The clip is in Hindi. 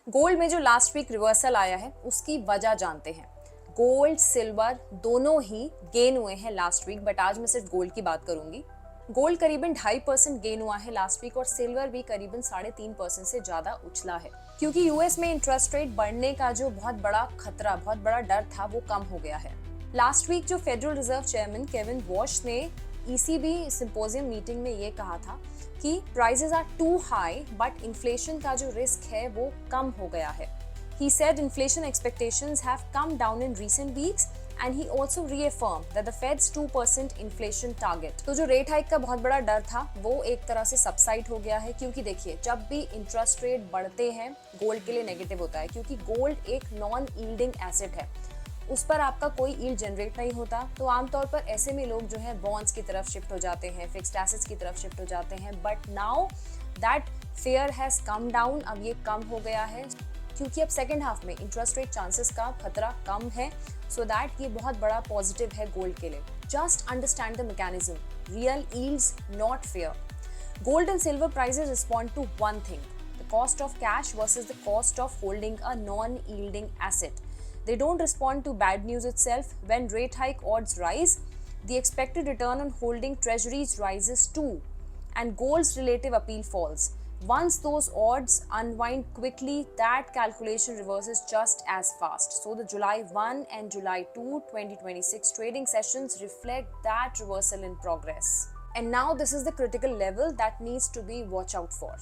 गोल्ड में जो लास्ट वीक रिवर्सल आया है उसकी वजह जानते हैं। गोल्ड सिल्वर दोनों ही गेन हुए हैं लास्ट वीक, बट आज मैं सिर्फ गोल्ड की बात करूंगी। गोल्ड करीबन 2.5% गेन हुआ है लास्ट वीक और सिल्वर भी करीबन 3.5% से ज्यादा उछला है, क्योंकि यूएस में इंटरेस्ट रेट बढ़ने का जो बहुत बड़ा खतरा, बहुत बड़ा डर था, वो कम हो गया है। लास्ट वीक जो federal reserve chairman Kevin Warsh ने ईसीबी सिंपोजियम मीटिंग में ये कहा था कि prices are too high but inflation का जो रिस्क है वो कम हो गया है। He said inflation expectations have come down in recent weeks and he also reaffirmed that the Fed's 2% inflation target। तो जो रेट हाइक का बहुत बड़ा डर था वो एक तरह से सबसाइड हो गया है, क्योंकि देखिए जब भी इंटरेस्ट रेट बढ़ते हैं गोल्ड के लिए नेगेटिव होता है, क्योंकि गोल्ड एक नॉन यील्डिंग एसेट है, उस पर आपका कोई यील्ड जनरेट नहीं होता। तो आमतौर पर ऐसे में लोग जो है बॉन्ड्स की तरफ शिफ्ट हो जाते हैं, फिक्स्ड एसेट्स की तरफ शिफ्ट हो जाते हैं। But now that fair has come down, अब ये कम हो गया है, क्योंकि अब सेकेंड हाफ में इंटरेस्ट रेट चांसेस का खतरा कम है। सो दैट ये बहुत बड़ा पॉजिटिव है गोल्ड के लिए। Just understand the mechanism, real yields not fair. Gold and silver prices respond to one thing: the cost of cash versus the cost of holding a non-yielding asset. They don't respond to bad news itself. When rate hike odds rise, the expected return on holding treasuries rises too, and gold's relative appeal falls. Once those odds unwind quickly, that calculation reverses just as fast. So the July 1 and July 2, 2026 trading sessions reflect that reversal in progress. And now this is the critical level that needs to be watched out for.